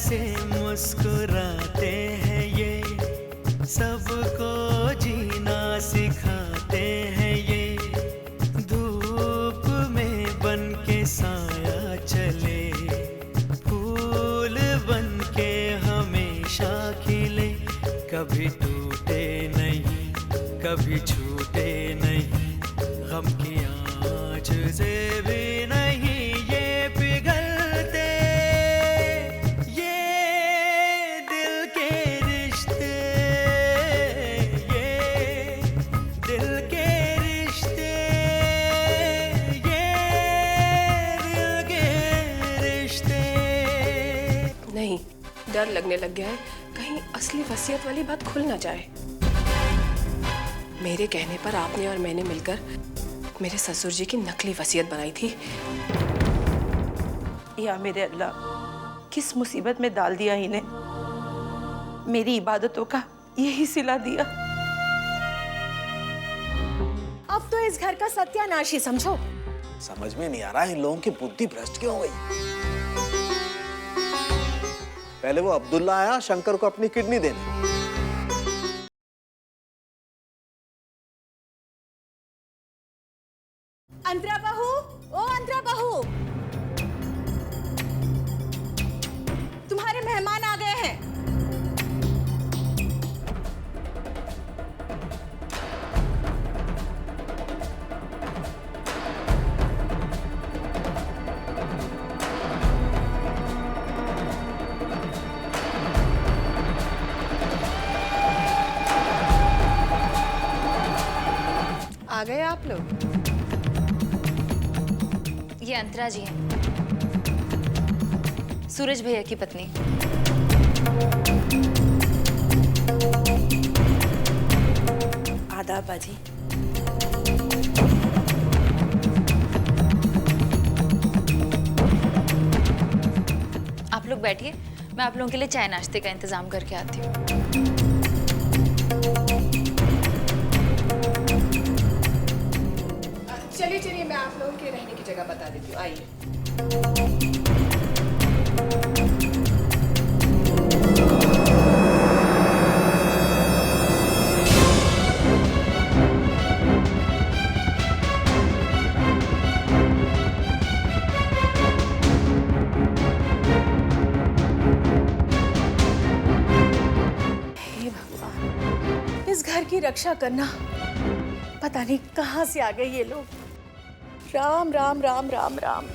से मुस्कुराते हैं ये, सबको जीना सिखाते हैं ये। धूप में बन के साया चले, फूल बन के हमेशा खिले, कभी टूटे नहीं, कभी छूटे नहीं, गम की आँच से भी नहीं ये पिघलते। ये दिल के रिश्ते, ये दिल के रिश्ते, ये दिल के रिश्ते। नहीं, डर लगने लग गया है कहीं असली वसीयत वाली बात खुल ना जाए। मेरे कहने पर आपने और मैंने मिलकर मेरे ससुर जी की नकली वसीयत बनाई थी। या मेरे अल्लाह, किस मुसीबत में डाल दिया इन्हें। मेरी इबादतों का यही सिला दिया। अब तो इस घर का सत्यानाश ही समझो। समझ में नहीं आ रहा इन लोगों की बुद्धि भ्रष्ट क्यों हो गई। पहले वो अब्दुल्ला आया शंकर को अपनी किडनी देने। अंतरा बहू, ओ अंतरा बहू, तुम्हारे मेहमान आ गए हैं। आ गए आप लोग? ये अंतरा जी हैं, सूरज भैया की पत्नी। आदाब बाजी। आप लोग बैठिए, मैं आप लोगों के लिए चाय नाश्ते का इंतजाम करके आती हूँ। चलिए चलिए, मैं आप लोगों के रहने की जगह बता देती हूँ, आइए। हे भगवान, इस घर की रक्षा करना, पता नहीं कहां से आ गए ये लोग। राम राम राम राम राम।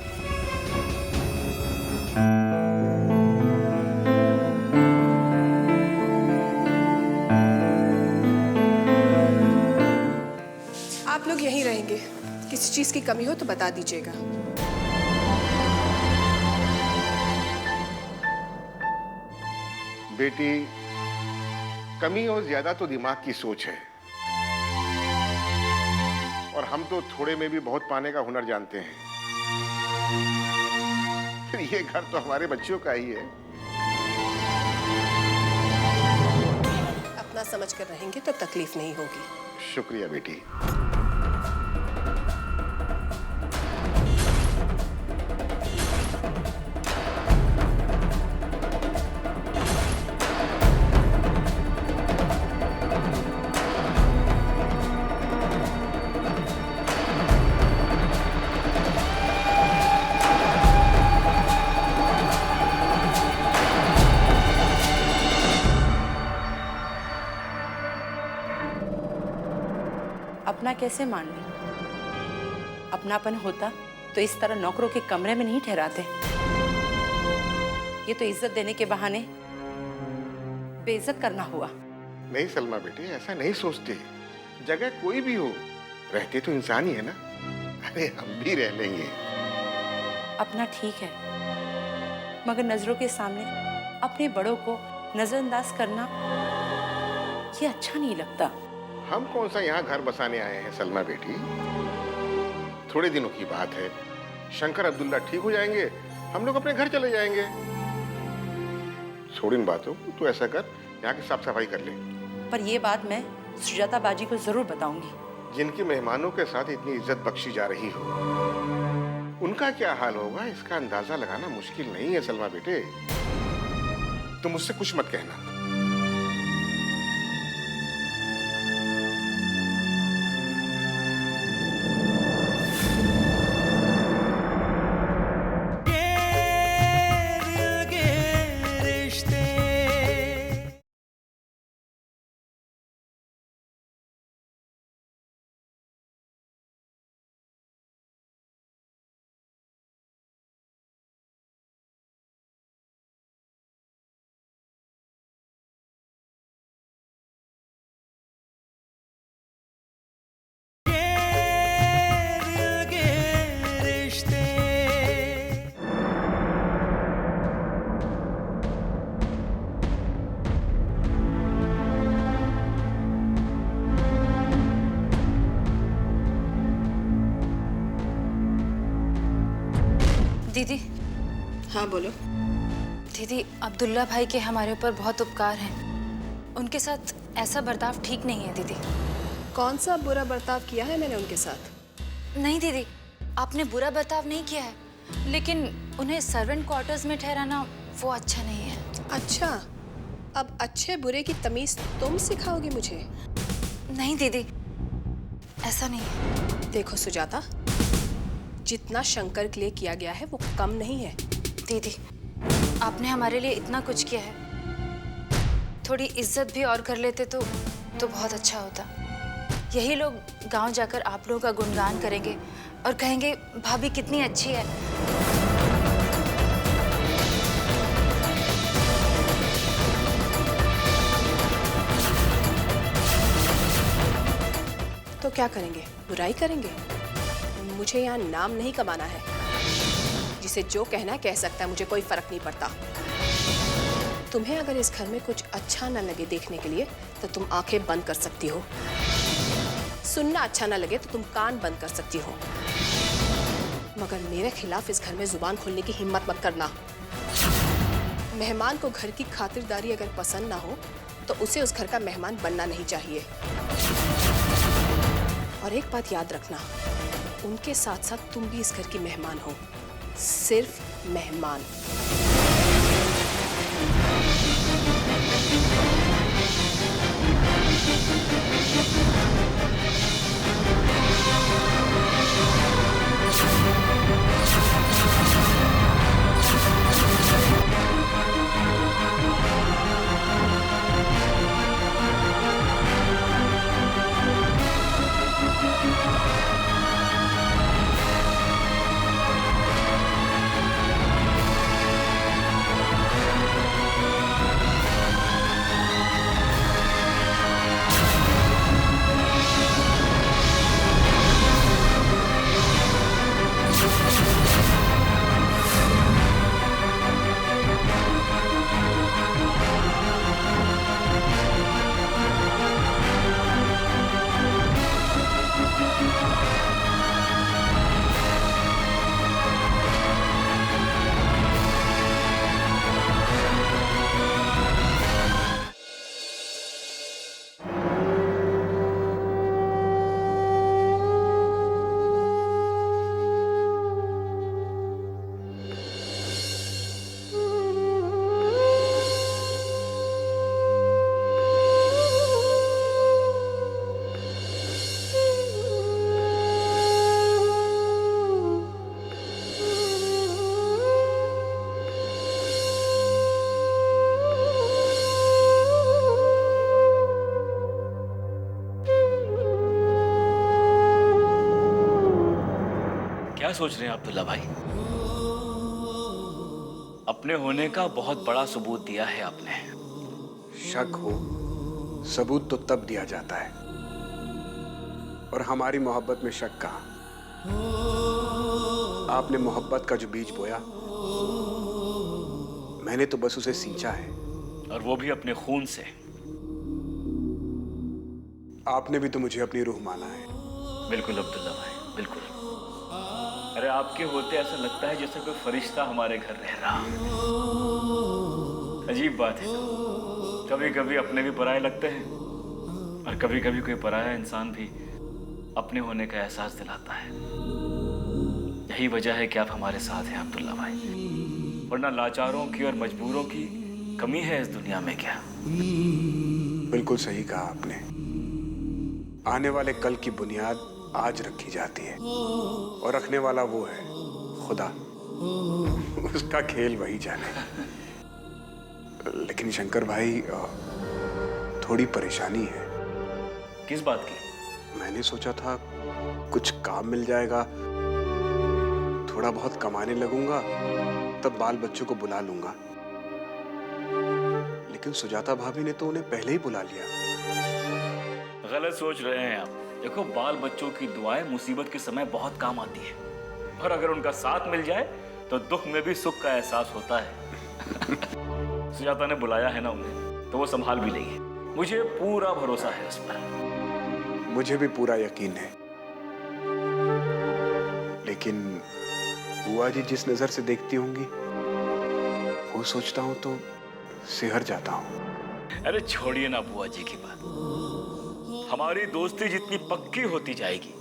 आप लोग यहीं रहेंगे, किसी चीज की कमी हो तो बता दीजिएगा। बेटी, कमी और ज्यादा तो दिमाग की सोच है, और हम तो थोड़े में भी बहुत पाने का हुनर जानते हैं। फिर ये घर तो हमारे बच्चों का ही है। अपना समझ कर रहेंगे तो तकलीफ नहीं होगी। शुक्रिया बेटी। अपना कैसे मान ली? अपनापन होता तो इस तरह नौकरों के कमरे में नहीं ठहराते। ये तो इज्जत देने के बहाने बेइज्जत करना हुआ। नहीं सलमा बेटी, ऐसा नहीं सोचते। जगह कोई भी हो, रहते तो इंसान ही है ना। अरे हम भी रह लेंगे। अपना ठीक है, मगर नजरों के सामने अपने बड़ों को नजरअंदाज करना ये अच्छा नहीं लगता। हम कौन सा यहाँ घर बसाने आए हैं सलमा बेटी। थोड़े दिनों की बात है, शंकर अब्दुल्ला ठीक हो जाएंगे, हम लोग अपने घर चले जाएंगे। छोड़ इन बातों को, तू ऐसा कर, यहाँ की साफ सफाई कर ले। पर ये बात मैं सुजाता बाजी को जरूर बताऊंगी। जिनके मेहमानों के साथ इतनी इज्जत बख्शी जा रही हो, उनका क्या हाल होगा इसका अंदाजा लगाना मुश्किल नहीं है सलमा बेटे। तुम मुझसे कुछ मत कहना। दीदी। हाँ बोलो। दीदी, अब्दुल्ला भाई के हमारे ऊपर बहुत उपकार हैं। उनके साथ ऐसा बर्ताव ठीक नहीं है दीदी। कौन सा बुरा बर्ताव किया है मैंने उनके साथ? नहीं दीदी, आपने बुरा बर्ताव नहीं किया है, लेकिन उन्हें सर्वेंट क्वार्टर्स में ठहराना वो अच्छा नहीं है। अच्छा, अब अच्छे बुरे की तमीज तुम सिखाओगी मुझे? नहीं दीदी, ऐसा नहीं है। देखो सुजाता, जितना शंकर के लिए किया गया है वो कम नहीं है। दीदी, आपने हमारे लिए इतना कुछ किया है, थोड़ी इज्जत भी और कर लेते तो बहुत अच्छा होता। यही लोग गांव जाकर आप लोगों का गुणगान करेंगे और कहेंगे भाभी कितनी अच्छी है। तो क्या करेंगे? बुराई करेंगे? मुझे यहाँ नाम नहीं कमाना है। जिसे जो कहना है कह सकता है, मुझे कोई फर्क नहीं पड़ता। तुम्हें अगर इस घर में कुछ अच्छा ना लगे देखने के लिए तो तुम आंखें बंद कर सकती हो। सुनना अच्छा ना लगे तो तुम कान बंद कर सकती हो, मगर मेरे खिलाफ इस घर में जुबान खोलने की हिम्मत मत करना। मेहमान को घर की खातिरदारी अगर पसंद ना हो तो उसे उस घर का मेहमान बनना नहीं चाहिए। और एक बात याद रखना, उनके साथ साथ तुम भी इस घर की मेहमान हो, सिर्फ मेहमान। क्या सोच रहे हैं अब्दुल्ला भाई? अपने होने का बहुत बड़ा सबूत दिया है आपने। शक हो सबूत तो तब दिया जाता है, और हमारी मोहब्बत में शक कहाँ। आपने मोहब्बत का जो बीज बोया, मैंने तो बस उसे सींचा है, और वो भी अपने खून से। आपने भी तो मुझे अपनी रूह माना है। बिल्कुल अब्दुल्ला भाई, बिल्कुल। अरे आपके होते ऐसा लगता है जैसे कोई फरिश्ता हमारे घर रह रहा। अजीब बात है, कभी कभी अपने भी पराये लगते हैं और कभी कभी कोई पराया इंसान भी अपने होने का एहसास दिलाता है। यही वजह है कि आप हमारे साथ हैं अब्दुल्ला भाई, वरना लाचारों की और मजबूरों की कमी है इस दुनिया में क्या? बिल्कुल सही कहा आपने। आने वाले कल की बुनियाद आज रखी जाती है और रखने वाला वो है खुदा। उसका खेल वही जाने। लेकिन शंकर भाई, थोड़ी परेशानी है। किस बात की? मैंने सोचा था कुछ काम मिल जाएगा, थोड़ा बहुत कमाने लगूंगा, तब बाल बच्चों को बुला लूंगा। लेकिन सुजाता भाभी ने तो उन्हें पहले ही बुला लिया। गलत सोच रहे हैं आप। देखो, बाल बच्चों की दुआएं मुसीबत के समय बहुत काम आती है, और अगर उनका साथ मिल जाए तो दुख में भी सुख का एहसास होता है। सुजाता ने बुलाया है ना उन्हें, तो वो संभाल भी लेंगे। मुझे पूरा भरोसा है उस पर। मुझे भी पूरा यकीन है, लेकिन बुआ जी जिस नजर से देखती होंगी, वो सोचता हूं तो सिहर जाता हूं। अरे छोड़िए ना बुआ जी की बात। हमारी दोस्ती जितनी पक्की होती जाएगी,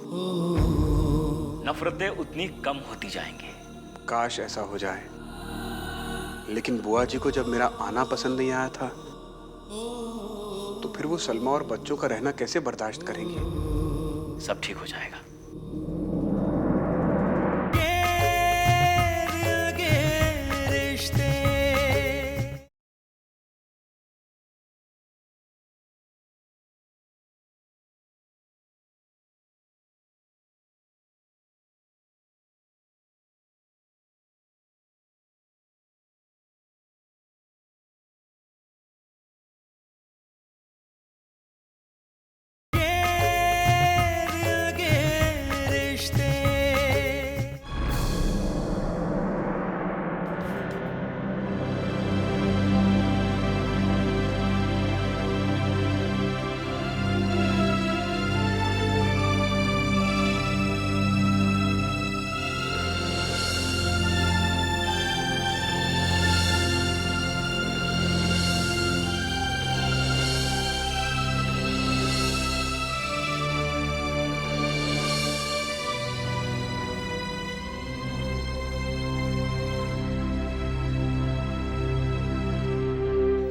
नफरतें उतनी कम होती जाएंगी। काश ऐसा हो जाए, लेकिन बुआ जी को जब मेरा आना पसंद नहीं आया था, तो फिर वो सलमा और बच्चों का रहना कैसे बर्दाश्त करेंगी? सब ठीक हो जाएगा।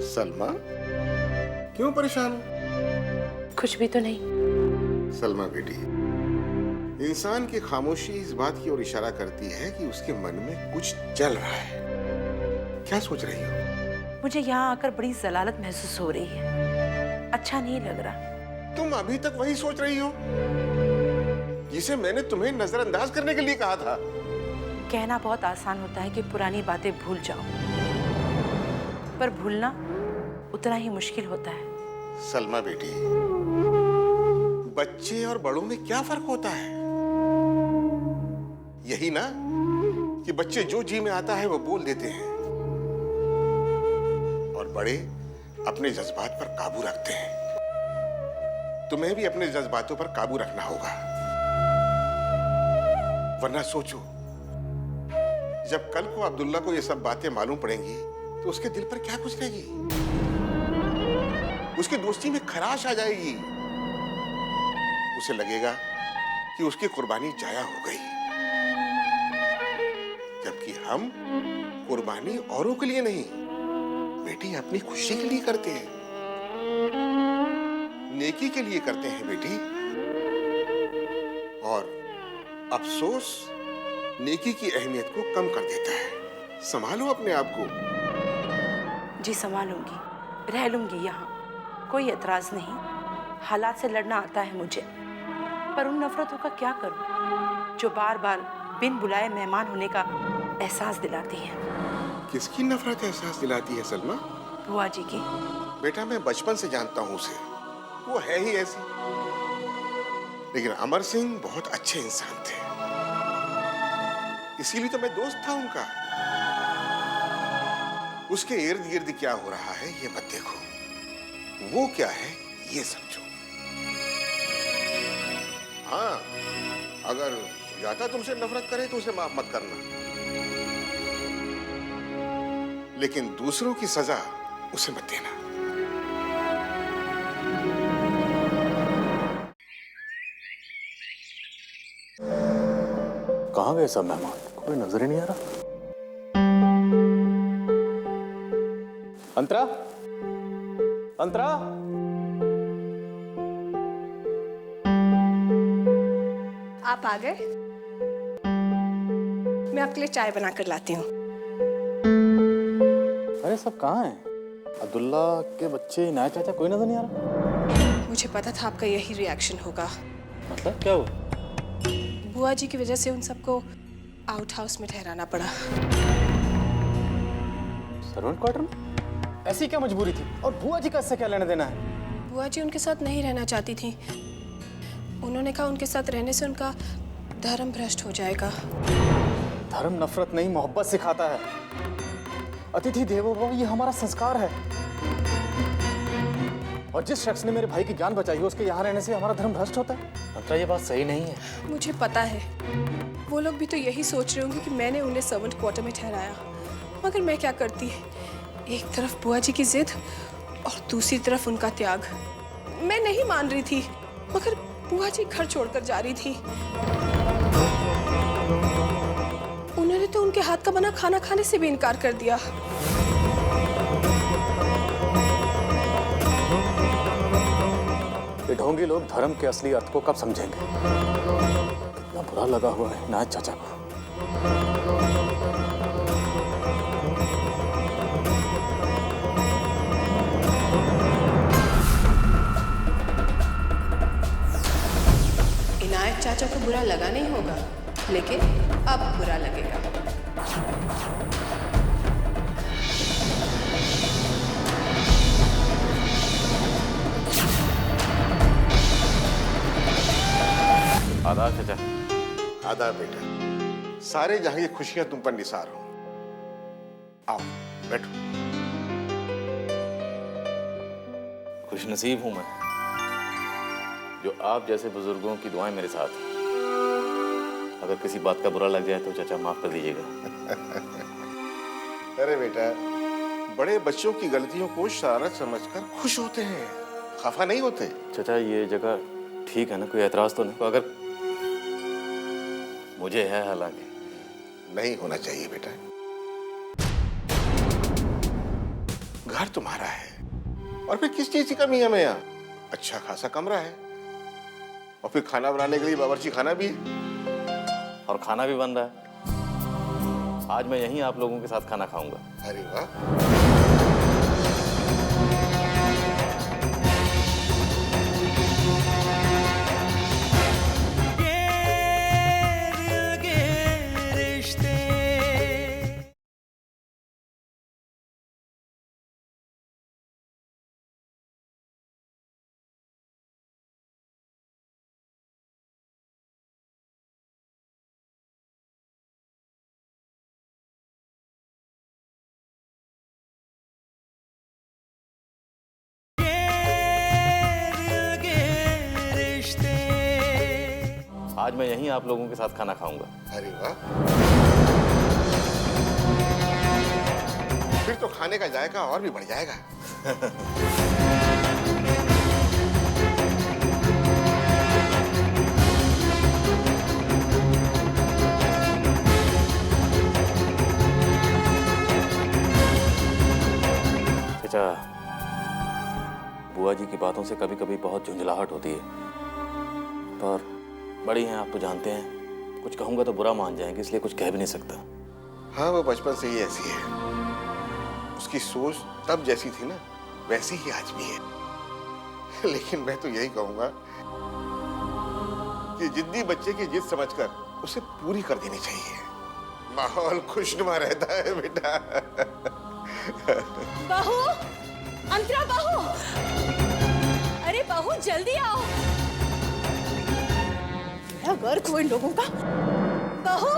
सलमा, क्यों परेशान हो? कुछ भी तो नहीं। सलमा बेटी, इंसान की खामोशी इस बात की ओर इशारा करती है कि उसके मन में कुछ चल रहा है। क्या सोच रही हो? मुझे यहाँ आकर बड़ी जलालत महसूस हो रही है। अच्छा नहीं लग रहा। तुम अभी तक वही सोच रही हो जिसे मैंने तुम्हें नजरअंदाज करने के लिए कहा था। कहना बहुत आसान होता है कि पुरानी बातें भूल जाओ, पर भूलना उतना ही मुश्किल होता है। सलमा बेटी, बच्चे और बड़ों में क्या फर्क होता है? यही ना कि बच्चे जो जी में आता है वो बोल देते हैं, और बड़े अपने जज्बात पर काबू रखते हैं। तुम्हें भी अपने जज्बातों पर काबू रखना होगा, वरना सोचो, जब कल को अब्दुल्ला को ये सब बातें मालूम पड़ेंगी तो उसके दिल पर क्या गुजरेगी? उसकी दोस्ती में खराश आ जाएगी। उसे लगेगा कि उसकी कुर्बानी जाया हो गई, जबकि हम कुर्बानी औरों के लिए नहीं बेटी, अपनी खुशी के लिए करते हैं, नेकी के लिए करते हैं बेटी। और अफसोस नेकी की अहमियत को कम कर देता है। संभालो अपने आप को। जी संभालूंगी, रह लूंगी यहाँ, कोई एतराज नहीं। हालात से लड़ना आता है मुझे, पर उन नफरतों का क्या करूं जो बार बार बिन बुलाए मेहमान होने का एहसास दिलाती है। किसकी नफरत एहसास दिलाती है सलमा? बुआ जी की। बेटा, मैं बचपन से जानता हूं उसे, वो है ही ऐसी। लेकिन अमर सिंह बहुत अच्छे इंसान थे, इसीलिए तो मैं दोस्त था उनका। उसके इर्द गिर्द क्या हो रहा है ये मत देखो, वो क्या है ये समझो। हाँ, अगर सुजाता तुमसे नफरत करे तो उसे माफ मत करना, लेकिन दूसरों की सजा उसे मत देना। कहाँ गए सब मेहमान? कोई नजर ही नहीं आ रहा। अंतरा, अंतरा, आप आ गए? मैं आपके लिए चाय बना कर लाती हूँ। अरे सब कहाँ हैं? अब्दुल्ला के बच्चे, इनायत चाचा, कोई नजर नहीं आ रहा। मुझे पता था आपका यही रिएक्शन होगा। मतलब क्या हुआ? बुआ जी की वजह से उन सबको आउट हाउस में ठहराना पड़ा। सर्वेंट क्वार्टर में? ऐसी क्या मजबूरी थी? और बुआ जी का इससे क्या लेना देना है? बुआ जी उनके साथ नहीं रहना चाहती थी। उन्होंने कहा उनके साथ रहने से उनका धर्म भ्रष्ट हो जाएगा। धर्म नफरत नहीं, मोहब्बत सिखाता है। अतिथि देवो भव, ये हमारा संस्कार है। और जिस शख्स ने मेरे भाई की जान बचाई है, उसके यहाँ रहने से हमारा धर्म भ्रष्ट होता है? अंतरा, ये बात सही नहीं है। मुझे पता है, वो लोग भी तो यही सोच रहे होंगे कि मैंने उन्हें सर्वेंट क्वार्टर में ठहराया। मगर मैं क्या करती? एक तरफ बुआ जी की जिद और दूसरी तरफ उनका त्याग। मैं नहीं मान रही थी, मगर बुआ जी घर छोड़कर जा रही थी। उन्होंने तो उनके हाथ का बना खाना खाने से भी इनकार कर दिया। ये ढोंगी लोग धर्म के असली अर्थ को कब समझेंगे? कितना बुरा लगा हुआ है इनायत चाचा को। इनायत चाचा को बुरा लगा नहीं होगा, लेकिन अब बुरा लगेगा। आदाब चाचा। आदाब बेटा। सारे जहां की खुशियां तुम पर निसार हो। आओ बैठो। खुशनसीब हूं मैं जो आप जैसे बुजुर्गों की दुआएं मेरे साथ हैं। अगर किसी बात का बुरा लग जाए तो चाचा माफ कर दीजिएगा। अरे बेटा, बड़े बच्चों की गलतियों को शरारत समझकर खुश होते हैं, खफा नहीं होते। चाचा ये जगह ठीक है ना? कोई एतराज तो नहीं? अगर मुझे है, हालांकि नहीं होना चाहिए बेटा। घर तुम्हारा है और फिर किस चीज की कमी है हमें यहाँ? अच्छा खासा कमरा है और फिर खाना बनाने के लिए बावर्ची खाना भी है। और खाना भी बन रहा है। आज मैं यहीं आप लोगों के साथ खाना खाऊंगा। अरे वाह। आज मैं यहीं आप लोगों के साथ खाना खाऊंगा। अरे वाह। फिर तो खाने का जायका और भी बढ़ जाएगा। चाचा, बुआ जी की बातों से कभी कभी बहुत झुंझलाहट होती है, पर बड़ी हैं, आप तो जानते हैं। कुछ कहूंगा तो बुरा मान जाएंगे, इसलिए कुछ कह भी नहीं सकता। हाँ, वो बचपन से ही ऐसी है। उसकी सोच तब जैसी थी ना, वैसी ही आज भी है। लेकिन मैं तो यही कहूंगा कि जिद्दी बच्चे की जिद समझकर उसे पूरी कर देनी चाहिए। माहौल खुशनुमा रहता है बेटा। बहू, अंतरा बहू, अरे बहू जल्दी आओ। गर्क हुए लोगों का। बहू,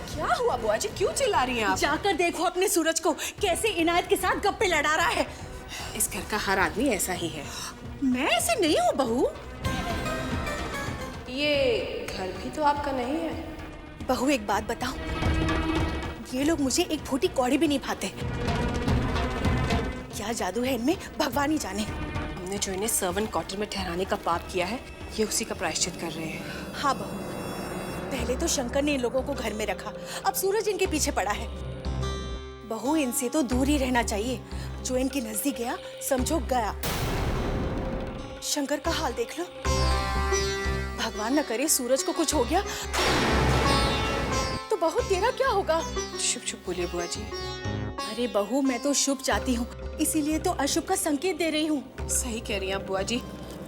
क्या हुआ बुआ जी? क्यों चिल्ला रही हैं आप? जाकर देखो अपने सूरज को, कैसे इनायत के साथ गप्पे लड़ा रहा है। इस घर का हर आदमी ऐसा ही है। मैं ऐसे नहीं हूँ बहू। ये घर भी तो आपका नहीं है। बहू एक बात बताओ, ये लोग मुझे एक फूटी कौड़ी भी नहीं भाते। क्या जादू है इनमें, भगवान ही जाने। हमने जो इन्हें सर्वेंट क्वार्टर में ठहराने का पाप किया है, ये उसी का प्रायश्चित कर रहे हैं। हाँ बहू, पहले तो शंकर ने इन लोगों को घर में रखा, अब सूरज इनके पीछे पड़ा है। बहू इनसे तो दूर ही रहना चाहिए। जो इनके नजदीक गया समझो गया। शंकर का हाल देख लो। भगवान न करे सूरज को कुछ हो गया तो बहू तेरा क्या होगा? शुभ शुभ बोलिए बुआ जी। अरे बहू, मैं तो शुभ चाहती हूँ, इसीलिए तो अशुभ का संकेत दे रही हूँ। सही कह रही हैं आप बुआ जी।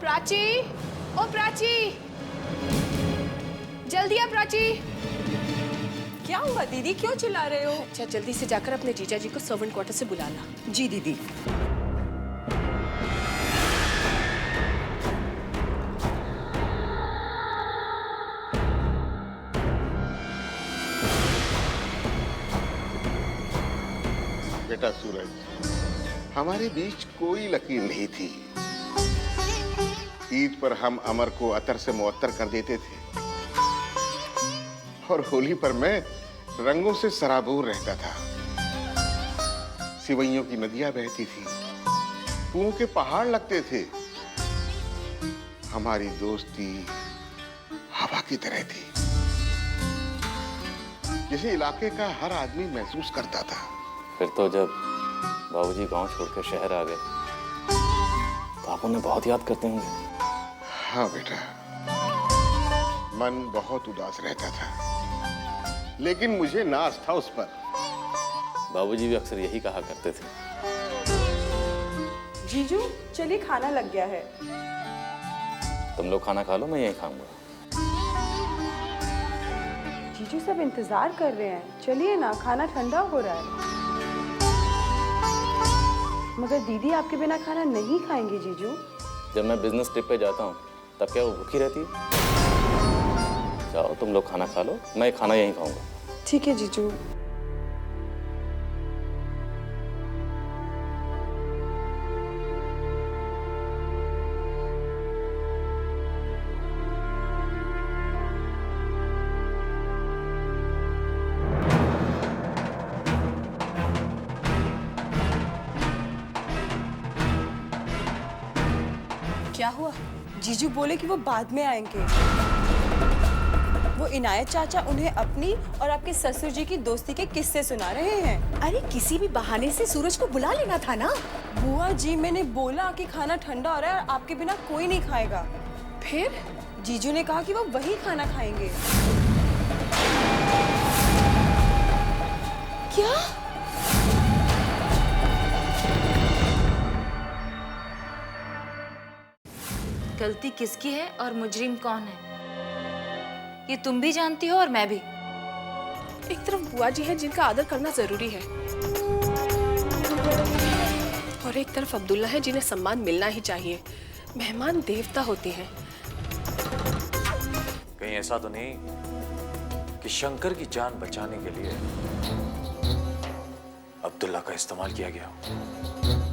प्राची, ओ प्राची, जल्दी आ प्राची। क्या हुआ दीदी, क्यों चिल्ला रहे हो? अच्छा, जल्दी से जाकर अपने जीजा जी को सर्वेंट क्वार्टर से बुला ला। जी दीदी। बेटा सूरज, हमारे बीच कोई लकीर नहीं थी। ईद पर हम अमर को अतर से मुअत्तर कर देते थे और होली पर मैं रंगों से सराबोर रहता था। सिवैयों की नदियां बहती थी, फूलों के पहाड़ लगते थे। हमारी दोस्ती हवा की तरह थी, जिसे इलाके का हर आदमी महसूस करता था। फिर तो जब बाबूजी गांव छोड़कर शहर आ गए तो आप उन्हें बहुत याद करते होंगे। हाँ बेटा, मन बहुत उदास रहता था, लेकिन मुझे नाज था उस पर। बाबूजी भी अक्सर यही कहा करते थे। जीजू चलिए, खाना लग गया है। तुम लोग खाना खा लो, मैं यहीं खाऊंगा। जीजू सब इंतजार कर रहे हैं, चलिए ना, खाना ठंडा हो रहा है। मगर दीदी आपके बिना खाना नहीं खाएंगे जीजू। जब मैं बिजनेस ट्रिप पे जाता हूँ तब क्या वो भूखी रहती है? जाओ तुम लोग खाना खा लो, मैं खाना यहीं खाऊंगा। ठीक है जीजू। क्या हुआ? जीजू बोले कि वो बाद में आएंगे। वो इनायत चाचा उन्हें अपनी और आपके ससुर जी की दोस्ती के किस्से सुना रहे हैं। अरे किसी भी बहाने से सूरज को बुला लेना था ना। बुआ जी, मैंने बोला कि खाना ठंडा हो रहा है और आपके बिना कोई नहीं खाएगा। फिर जीजू ने कहा कि वो वही खाना खाएंगे। क्या? गलती किसकी है और मुजरिम कौन है, ये तुम भी जानती हो और मैं भी। एक तरफ बुआ जी है जिनका आदर करना जरूरी है, और एक तरफ अब्दुल्ला है जिन्हें सम्मान मिलना ही चाहिए। मेहमान देवता होते हैं। कहीं ऐसा तो नहीं कि शंकर की जान बचाने के लिए अब्दुल्ला का इस्तेमाल किया गया हो?